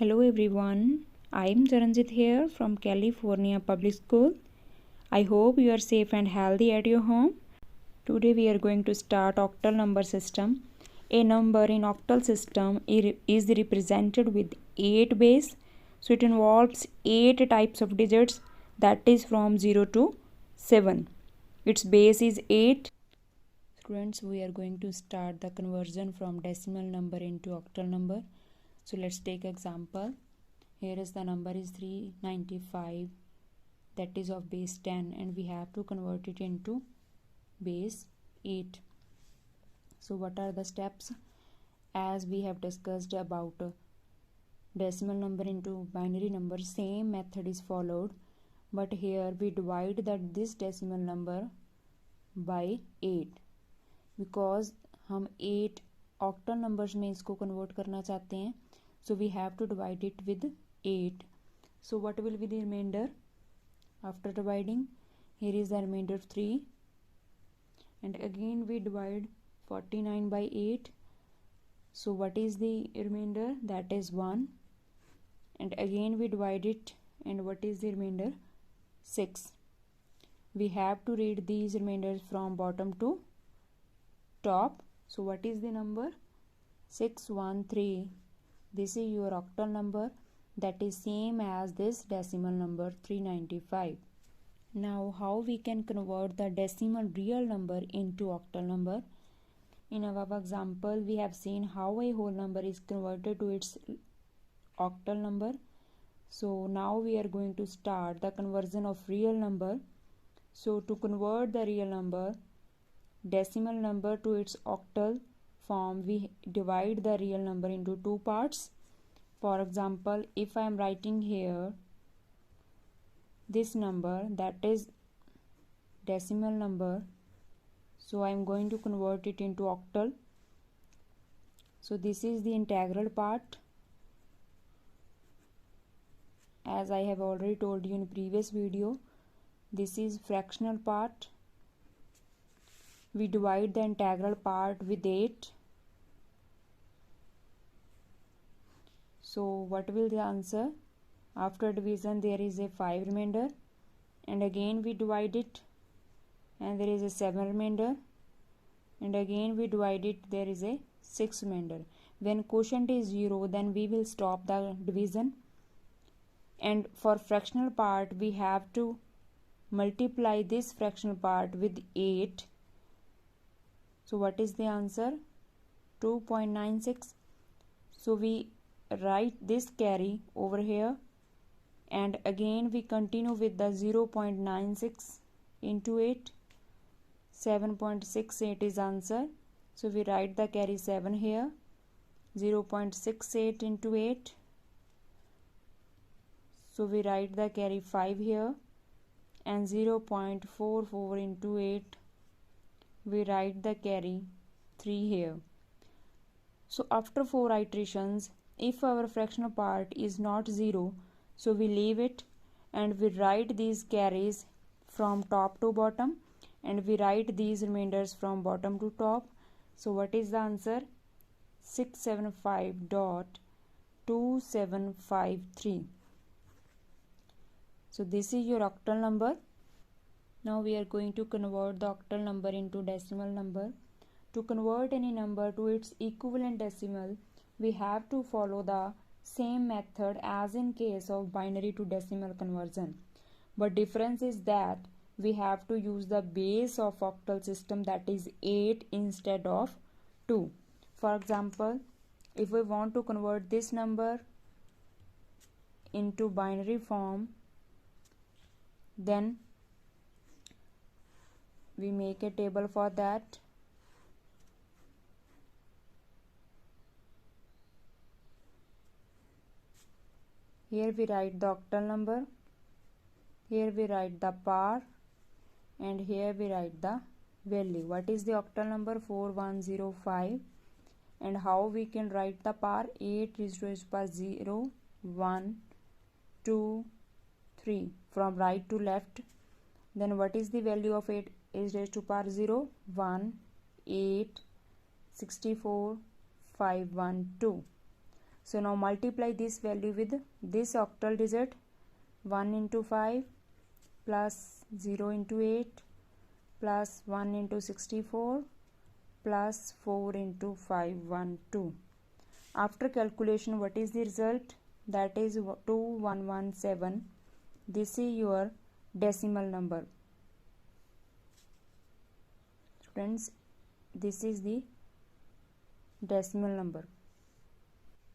Hello everyone, I am Charanjit here from California Public School. I hope you are safe and healthy at your home. Today we are going to start octal number system. A number in octal system is represented with 8 base. So it involves 8 types of digits, that is from 0 to 7. Its base is 8. Students, we are going to start the conversion from decimal number into octal number. So let's take example. Here is the number is 395, that is of base 10, and we have to convert it into base 8. So what are the steps? As we have discussed about decimal number into binary number, same method is followed, but here we divide this decimal number by 8 because हम 8 octal numbers में इसको convert करना चाहते हैं. So we have to divide it with 8. So what will be the remainder after dividing? Here is the remainder of 3, and again we divide 49 by 8. So what is the remainder? That is 1, and again we divide it, and what is the remainder? 6. We have to read these remainders from bottom to top. So what is the number? 613. This is your octal number, that is same as this decimal number 395. Now how we can convert the decimal real number into octal number? In our example, we have seen how a whole number is converted to its octal number. So now we are going to start the conversion of real number. So to convert the real number, decimal number to its octal form, we divide the real number into two parts. For example, if I am writing here this number, that is decimal number, so I am going to convert it into octal. So this is the integral part. As I have already told you in previous video, this is fractional part. We divide the integral part with 8. So what will the answer? After division there is a 5 remainder, and again we divide it, and there is a 7 remainder, and again we divide it, there is a 6 remainder. When quotient is 0, then we will stop the division, and for fractional part we have to multiply this fractional part with 8. So what is the answer? 2.96. So we write this carry over here, and again we continue with the 0.96 into 8. 7.68 is answer. So we write the carry 7 here. 0.68 into 8. So we write the carry 5 here, and 0.44 into 8. We write the carry 3 here. So after 4 iterations, if our fractional part is not 0, so we leave it, and we write these carries from top to bottom, and we write these remainders from bottom to top. So what is the answer? 675.2753. So this is your octal number. Now we are going to convert the octal number into decimal number. To convert any number to its equivalent decimal, we have to follow the same method as in case of binary to decimal conversion. But difference is that we have to use the base of octal system, that is 8 instead of 2. For example, if we want to convert this number into binary form, then we make a table for that. Here we write the octal number, here we write the power, and here we write the value. What is the octal number? 4105. And how we can write the power? 8 raised to the power 0, 1, 2, 3 from right to left. Then what is the value of 8 is raised to power 0? 1, 8, 64, 512. So now multiply this value with this octal digit. 1 into 5 plus 0 into 8 plus 1 into 64 plus 4 into 512. After calculation, what is the result? That is 2117. This is your decimal number. Friends, this is the decimal number.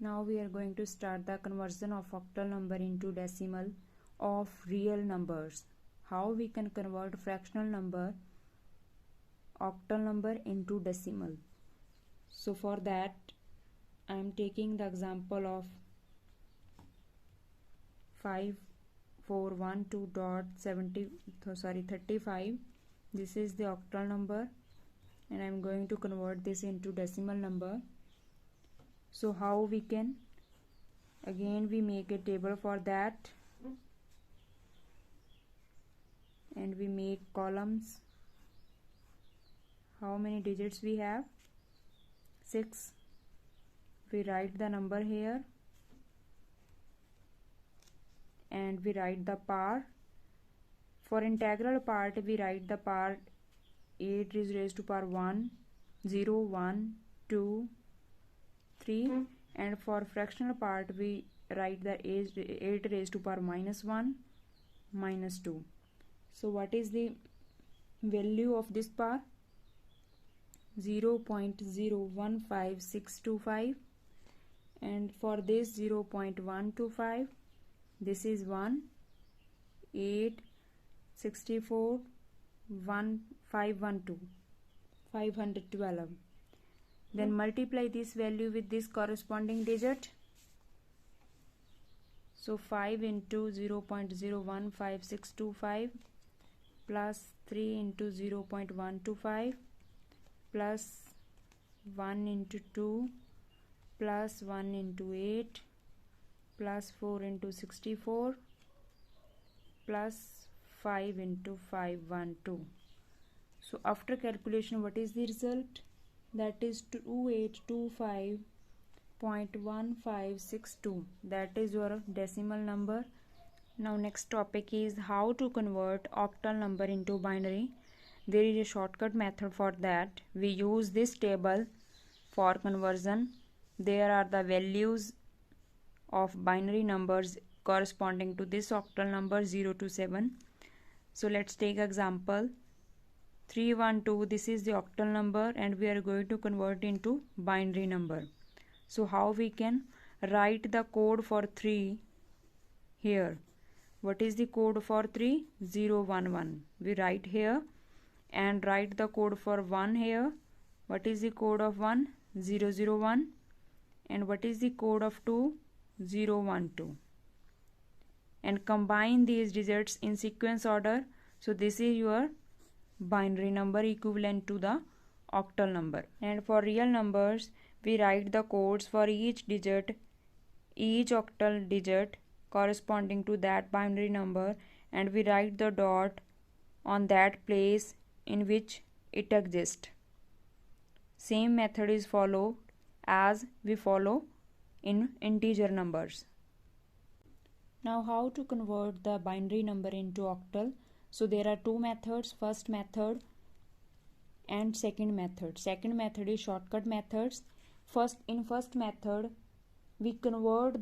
Now we are going to start the conversion of octal number into decimal of real numbers. How we can convert fractional number, octal number into decimal. So for that, I am taking the example of 5412.35. This is the octal number, and I am going to convert this into decimal number. So how we can? Again, we make a table for that, and we make columns. How many digits we have? 6. We write the number here, and we write the power. For integral part, we write the power 8 is raised to power 1, 0, 1, 2, 3, and for fractional part we write the 8 raised to power minus 1, minus 2. So what is the value of this power? 0.015625, and for this 0.125, this is 1, 8, 64, 1, 512, 512. Then multiply this value with this corresponding digit. So 5 into 0.015625 plus 3 into 0.125 plus 1 into 2 plus 1 into 8 plus 4 into 64 plus 5 into 512. So after calculation, what is the result? That is 2825.1562. That is your decimal number. Now next topic is how to convert octal number into binary. There is a shortcut method for that. We use this table for conversion. There are the values of binary numbers corresponding to this octal number 0 to 7. So let's take example 312. This is the octal number, and we are going to convert into binary number. So how we can write the code for 3 here? What is the code for 3? 011. We write here, and write the code for 1 here. What is the code of 1? 001. And what is the code of 2? 012. And combine these digits in sequence order. So this is your binary number equivalent to the octal number. And for real numbers, we write the codes for each digit, each octal digit corresponding to that binary number, and we write the dot on that place in which it exists. Same method is followed as we follow in integer numbers. Now how to convert the binary number into octal? So there are two methods, first method and second method. Second method is shortcut methods. In first method, we convert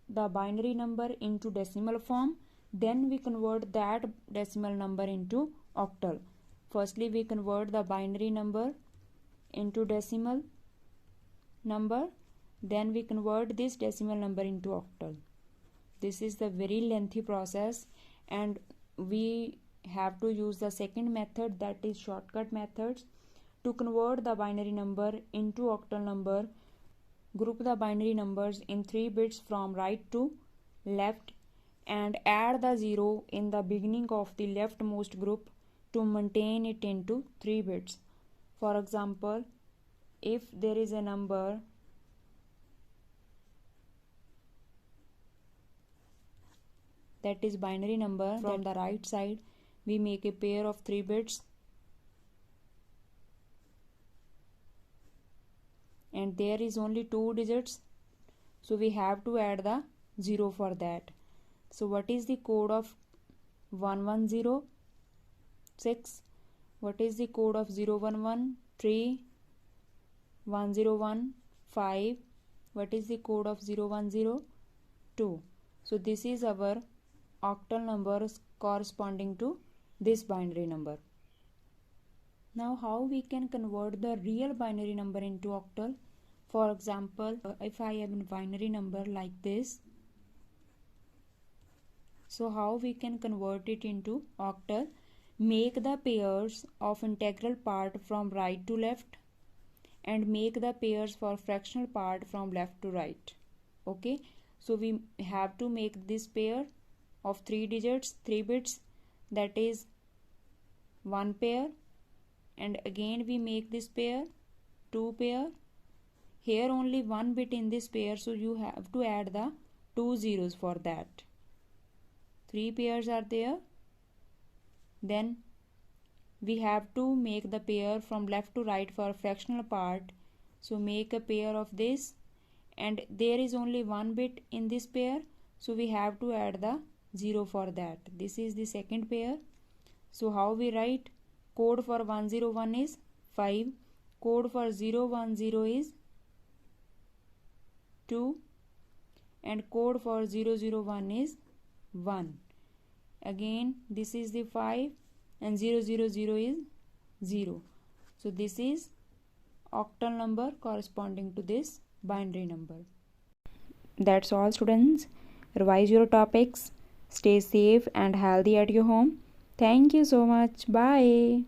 the binary number into decimal form. Then we convert that decimal number into octal. Firstly, we convert the binary number into decimal number. Then we convert this decimal number into octal. This is the very lengthy process, and we have to use the second method, that is shortcut methods. To convert the binary number into octal number, group the binary numbers in 3 bits from right to left and add the 0 in the beginning of the leftmost group to maintain it into 3 bits. For example, if there is a number that is binary number, from the right side we make a pair of 3 bits, and there is only 2 digits, So we have to add the 0 for that. So what is the code of 110? What is the code of 011? 3. 101. 5. What is the code of 010? 2. So this is our octal numbers corresponding to this binary number. Now how we can convert the real binary number into octal? For example, if I have a binary number like this, so how we can convert it into octal? Make the pairs of integral part from right to left and make the pairs for fractional part from left to right. Okay, so we have to make this pair of 3 digits, 3 bits, that is one pair, and again we make this pair, 2 pair. Here only one bit in this pair, so you have to add the 2 zeros for that. 3 pairs are there. Then we have to make the pair from left to right for fractional part. So make a pair of this, and there is only one bit in this pair, so we have to add the 0 for that. This is the second pair. So how we write? Code for 101 is 5. Code for 010 is 2. And code for 001 is 1. Again this is the 5 and 000 is 0. So this is octal number corresponding to this binary number. That's all, students. Revise your topics. Stay safe and healthy at your home. Thank you so much. Bye.